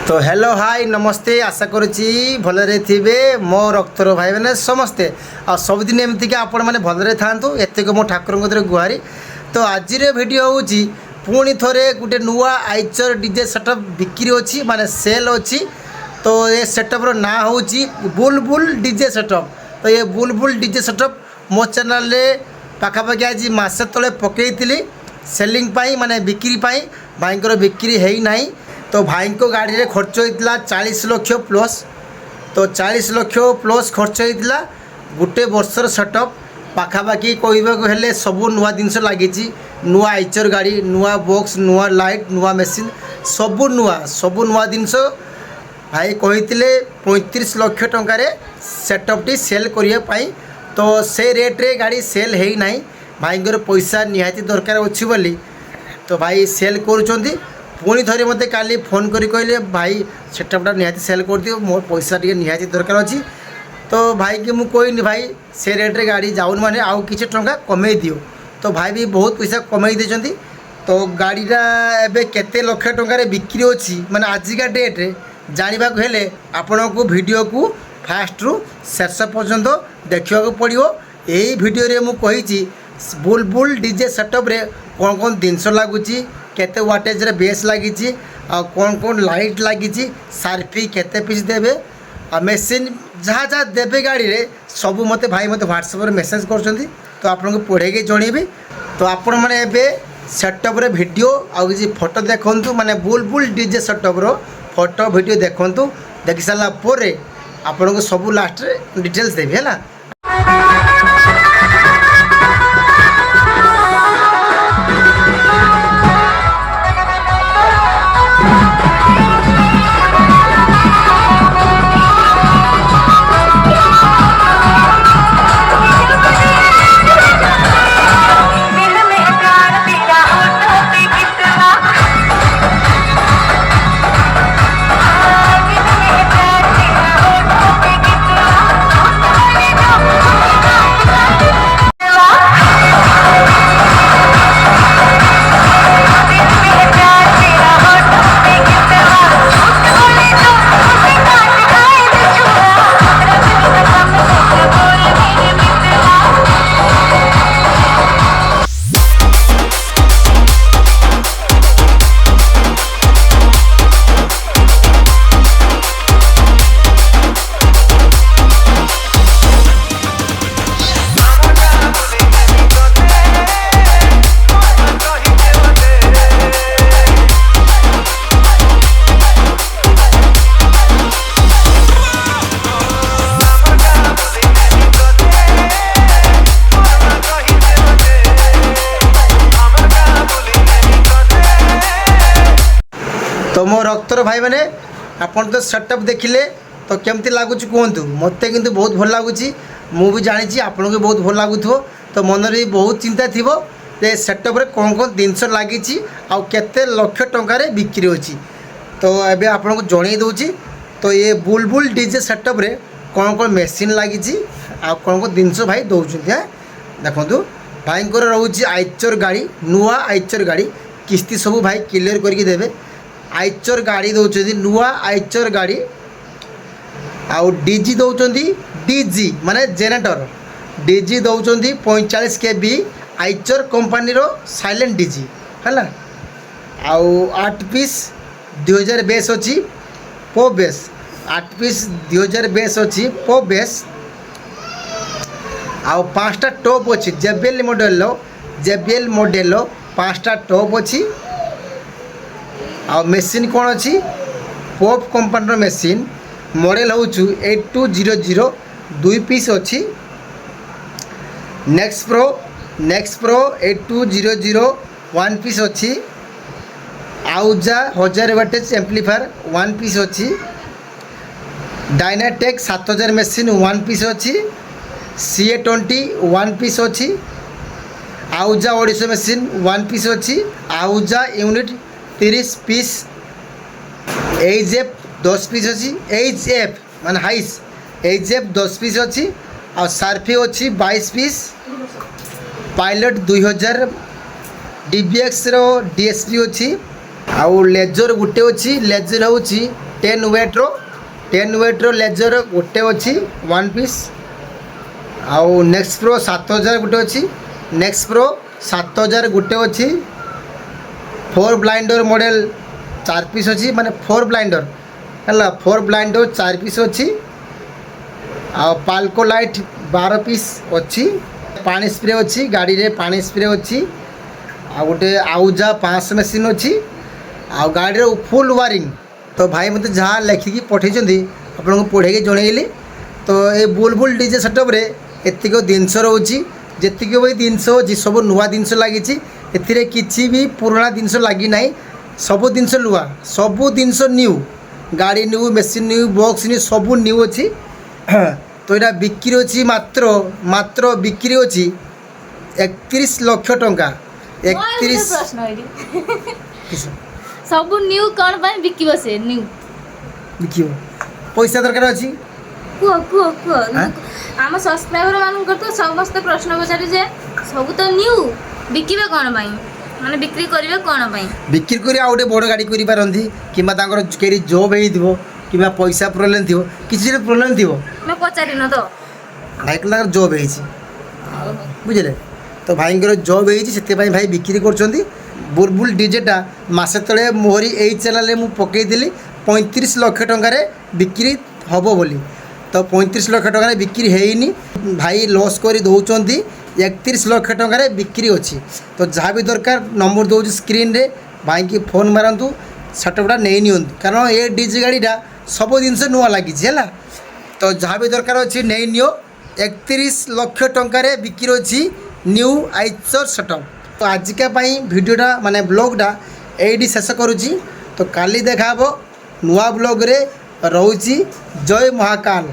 तो hello hi नमस्ते आशा करुच्ची भलरे थे मो रक्तर भाई मैंने समस्ते आ सबुदिन एमती आपण मैंने भलरे था एतक मो ठाकुर गुहारी। तो आज भिडियो हूँ पुणी थे गोटे नुआ आइचर डीजे सेटअप बिक्री अच्छी माने सेल अच्छी। तो ये सेटअप्र ना हूँ बुलबुल डीजे सेटअप। तो ये बुलबुल डीजे सेटअप मो चैनल पाखापाखि आज मसे तले पकई सेलिंग माने बिक्री भाईंकर बिक्री है ना। तो भाई को गाड़ी रे खर्च होता 40 लाख प्लस। तो 40 लाख प्लस खर्च होता गोटे वर्षर सेटअप पाखापाखि कहले सब नुआ जिनस लगी। नुआ आइचर गाड़ी नुआ बॉक्स नुआ लाइट नुआ मेसीन सब नुआ जिनस भाई कहते 35 लाख टंकार सेटअपटी सेल करने। तो से रेट रे गाड़ी सेल है ना। भाईंकर पैसा निहाती दरकार अच्छी बोली तो भाई सेल करुँच। पुणी थे मत काली फोन करी कहले भाई सेटअपटा निहाती सेल कर दियो मोर पैसा टे निहाती दरकार अच्छी। तो भाई कि मुझे कहनी भाई से रेट्रे गाड़ी जाऊन माने आउ किसी टंका कमे दियो। तो भाई भी बहुत पैसा कमे देछंती। तो गाड़ीटा एबे केते लक्ष टंकार बिक्री अच्छी माने आजिका डेट्रे जानवा हेले आपण को वीडियो को फास्ट रु शेष पर्यंत देखा पड़ो। यही वीडियो रे मु कही बुलबुल डीजे सेटअप रे कौन कौन जिनस लगुच केते वाटेज रे बेस लगी कौन कौन लाइट लगी सार्फी केते पीस देबे मेसीन जहाँ जहाँ देवे गाड़ी रे सबू मते भाई मते व्हाट्सएप रे मेसेज कर। तो आपन को पढ़े के जनइबी। तो आपण माने एबे सेटअप रे वीडियो आ किसी फोटो देखंतु माने बुलबुल डीजे सेटअप रो फोटो वीडियो देखंतु। देखि साला पोरे आपन को सब लास्ट रे डिटेल्स देबी हैला। तो मो रक्तर भाई मैंने आपन तो सेटअप देखिले तो केमती लगुच कहतु मत कि बहुत भल लगुच मुझे जानी आपन को बहुत भल लगुव। तो मन भी बहुत चिंता थी जे सेटअप रे कौन कौन जिनस लगी आउ केते लक्ष टंकार बिक्री अच्छी। तो एबे आपन को जणई दूची। तो ये बुलबुल डीजे सेटअप रे कौन कौन मेसीन लगी आ कौन कौन जिनस भाई दौरान हाँ देखु भाई रोचे आइचर गाड़ी नुआ आइचर गाड़ी किस्ती सब भाई क्लियर करके देवे। आइचर गाड़ी दौरान नुआ आइचर गाड़ी आउ डीजी दौरान डीजी माने जेनेटर डीजी दौरान 45 kV आइचर कंपनी रो साइलेंट डीजी है। आउ 8 पीस 2000 बेस अच्छी पो बेस 8 पीस 2000 बेस अच्छी पो बेस आउ 5टा टॉप अच्छी JBL मॉडल 5टा टॉप अच्छी। आ मेसीन कौन अच्छी पोप कंपनी मेसीन मॉडल हूँ 8200 2 पीस अच्छी। नेक्स्ट प्रो 8200 1 पीस अच्छी। आउजा 1000 वाटेज एम्पलीफायर 1 पीस अच्छी। डायनाटेक 7000 मेसीन 1 पीस अच्छी। CA20 1 पीस अच्छी। आउजा ओडिशा मेसीन 1 पीस अच्छी। आउजा यूनिट 30 पीस। HF 10 पीस अच्छी। HF माने हाइस HF 10 पीस अच्छी। आ सार्फी अच्छी 22 पीस। पायलट 2000 DBX रो DSP अच्छी आउ लेजर गोटे अच्छी लेजर हूँ 10 वेट्र 10 वेट्र लेजर गोटे अच्छी 1 पीस। आउ नेक्स्ट प्रो 7000 गोटे अच्छी नेक्स्ट प्रो 7000 गोटे अच्छी 4 ब्लाइंडर मॉडल 4 पीस अच्छी माने 4 ब्लाइंडर है 4 ब्लाइंडर 4 पीस अच्छी। आ पाल्को लाइट 12 पीस अच्छी पानी स्प्रे अच्छी गाड़ी रे पानी स्प्रे अच्छी आ गोटे आउजा 500 मेसीन अच्छी आ गाड़ी रे फुल वायरिंग। तो भाई मत जहाँ लिखिकी पठे आपको पढ़े जनइली। तो ये बुलबुल डीजे सेटअप रे एतिक जिनस रोची जीक भी जिनस अच्छी सब नुआ जिनस लगी किसी भी पुराना जिनस लगी ना सब जिनस लुआ सब जिनस न्यू गाड़ी new machine new box new सब न्यू अच्छी। तो यहाँ बिक्री अच्छी मात्र मात्र बिक्री अच्छी 31 लाख टंका 31 सब न्यू कौन पाए बिकिबो से न्यू बिकिबो पैसा दरकार अछि कुह कुह कुह आम सब्सक्राइबर मान तो समस्त प्रश्न पचारे जे सब तो न्यू बिकिबे कौन पाए माने बिक्री करिवे कौन पाए बिक्री करी आ गोटे बड़ गाड़ी करि पारंती किबा तांकर केरी जॉब हेइ दिबो किबा पैसा प्रोब्लेम थिबो किछि प्रोब्लेम थिबो मैं पचारि न तो भाई तांकर जॉब हेइ छि बुझले। तो भाईंकर जॉब हेइ छि सेते भाई बिक्री करछंती। बुलबुल डीजेटा मासे तले मोहरी एई चैनल मु पकेइदिली 35 लाख टंका बिक्री हबो बोली। तो 35 लाख टंका बिक्री हेइनी भाई लॉस करी दौरान 31 लाख टंका बिक्री अच्छी। तो जहाँ भी दरकार नंबर दूसरी स्क्रीन रे भाई की फोन मारतु सेटअपटा नहीं नियंतु कारण ये डीजे गाड़ीटा सब जिनस नुआ लगी है। तो जहाँ भी दरकार अच्छी नहीं नियो 31 लाख टंका बिक्री अच्छी न्यू आइचर सेटअप। तो आजिका भिडियोटा माने ब्लॉगटा ये शेष करुच्ची। तो काली देखा नुआ ब्लॉग रे रोची जय महाकाल।